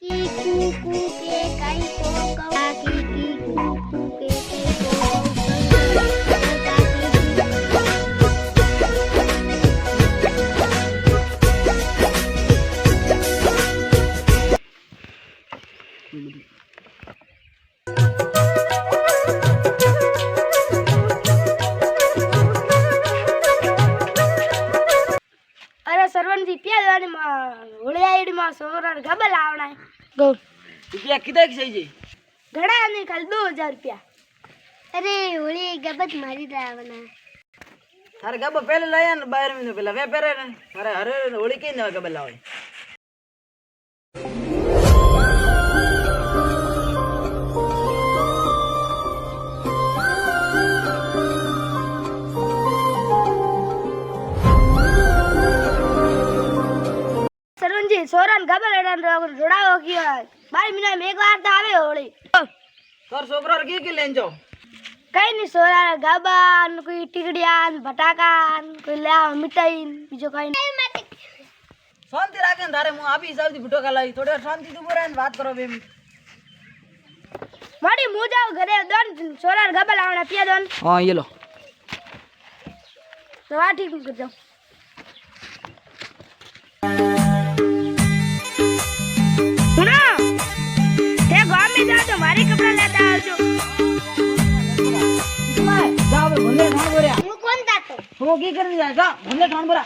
की कू के काई को की कू के अरे सरवण जी प्या जाने होली आईडी में सोरा गबल आवना है गो रुपया कितना की सही जी घड़ा नहीं कल 2000 रुपया अरे होली गबत मारी दावना थारे गब पहले लाया न 12 महीने पहले वे पेरे ने अरे हरे होली के न गब लावे सरवण जी सोरान गबल जोड़ाओ की 12 महीना में एक बार तो आवे होली तोर छोकरा की लेन जाओ कई नहीं सोरा गबान कोई टिकड़ियान भटाकान कोई ला मिठाई बीजो कई शांति राखे थारे मु आपी हिसाब थी फुटो खलाई थोड़े शांति तू बोरे बात करो बे माड़ी मु जाओ घरे दोन सोरा गबल आवना पिया दोन हां ये लो तो वा ठीक कर जाओ सुनो ते गांव में जा तो मारी कपड़ा लेता आवजो जाओ भंडे ठाण बोरिया मु कौन जातो वो की करने जाएगा भंडे ठाण बोरा